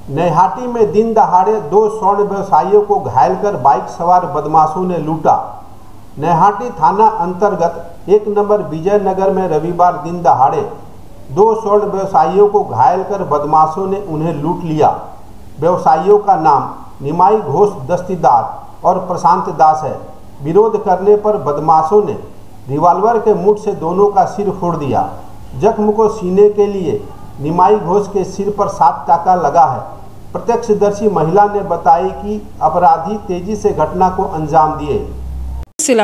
नैहाटी में दिन दहाड़े 2 स्वर्ण व्यवसायियों को घायल कर बाइक सवार बदमाशों ने लूटा। नैहाटी थाना अंतर्गत 1 नंबर विजयनगर में रविवार दिन दहाड़े 2 स्वर्ण व्यवसायियों को घायल कर बदमाशों ने उन्हें लूट लिया। व्यवसायियों का नाम निमाई घोष दस्तीदार और प्रशांत दास है। विरोध करने पर बदमाशों ने रिवॉल्वर के मुठ से दोनों का सिर फोड़ दिया। जख्म को सीने के लिए निमाई घोष के सिर पर 7 टाका लगा है। प्रत्यक्षदर्शी महिला ने बताई कि अपराधी तेजी से घटना को अंजाम दिए।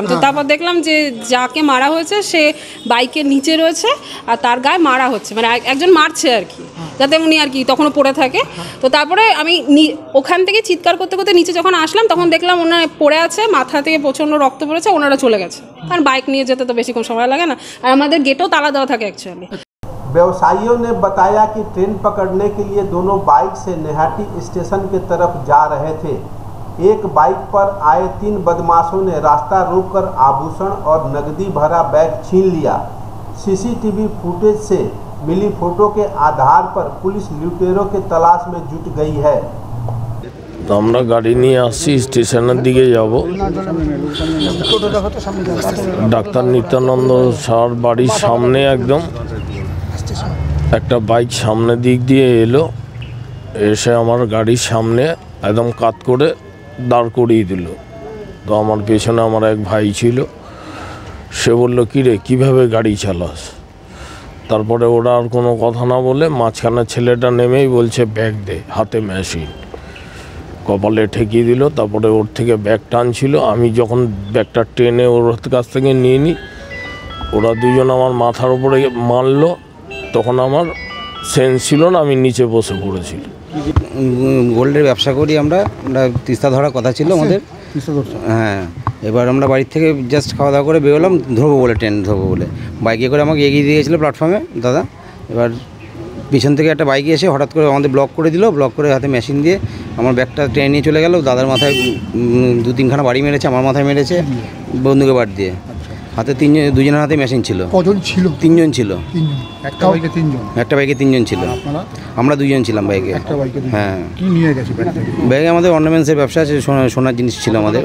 তো তারপর দেখলাম যে যাকে মারা হয়েছে সে বাইকের নিচে রয়েছে আর তার গায়ে মারা হচ্ছে, মানে একজন মারছে আর কি, যাতে উনি আর কি তখনও পড়ে থাকে। তো তারপরে আমি ওখান থেকে চিৎকার করতে করতে নিচে যখন আসলাম তখন দেখলাম ওনারা পড়ে আছে, মাথা থেকে প্রচণ্ড রক্ত পড়েছে, ওনারা চলে গেছে। কারণ বাইক নিয়ে যেতে তো বেশিক্ষণ সময় লাগে না, আর আমাদের গেটও তালা দেওয়া থাকে অ্যাকচুয়ালি। व्यवसायियों ने बताया कि ट्रेन पकड़ने के लिए दोनों बाइक से नैहाटी स्टेशन की तरफ जा रहे थे। एक बाइक पर आए 3 बदमाशों ने रास्ता रोककर आभूषण और नकदी भरा बैग छीन लिया। सीसीटीवी फुटेज से मिली फोटो के आधार पर पुलिस लुटेरों के तलाश में जुट गई है। আমরা গাড়ি নিয়ে আসছি, স্টেশনের দিকে যাব। ডাক্তার নিত্যানন্দ স্যার বাড়ির সামনে একদম একটা বাইক সামনে দিক দিয়ে এলো, এসে আমার গাড়ির সামনে একদম কাত করে দাঁড় করিয়ে দিল। তো আমার পেছনে আমার এক ভাই ছিল, সে বলল কী রে, কীভাবে গাড়ি চালাস? তারপরে ওরা আর কোনো কথা না বলে মাঝখানে ছেলেটা নেমেই বলছে ব্যাগ দে, হাতে মেশিন, কপালে ঠেকিয়ে দিল। তারপরে ওর থেকে ব্যাগ টানছিল, আমি যখন ব্যাগটা টেনে ওর কাছ থেকে নিয়ে নিই, ওরা দুজন আমার মাথার উপরে মারলো। তখন আমার সেন্স ছিল না, আমি নিচে বসে পড়েছিল। গোল্ডের ব্যবসা করি আমরা, তিস্তা ধরার কথা ছিল আমাদের। হ্যাঁ, এবার আমরা বাড়ির থেকে জাস্ট খাওয়া দাওয়া করে বেরোলাম, ধরবো বলে, ট্রেন ধরবো বলে। বাইকে করে আমাকে এগিয়ে দিয়ে গেছিলো প্ল্যাটফর্মে দাদা। এবার পিছন থেকে একটা বাইকে এসে হঠাৎ করে আমাদের ব্লক করে দিল, ব্লক করে হাতে মেশিন দিয়ে আমার ব্যাগটা ট্রেন নিয়ে চলে গেল। দাদার মাথায় 2-3খানা বাড়ি মেরেছে, আমার মাথায় মেরেছে বন্দুকের বাট দিয়ে। হাতে 2জনের হাতে মেশিন ছিল। কজন ছিল? 3জন ছিল। একটা বাইকে 3জন ছিল। আমরা 2জন ছিলাম বাইকে। হ্যাঁ। কি নিয়ে গেছে ব্যাগে? আমাদের অর্নামেন্টসের ব্যবসা আছে, সোনার জিনিস ছিল আমাদের।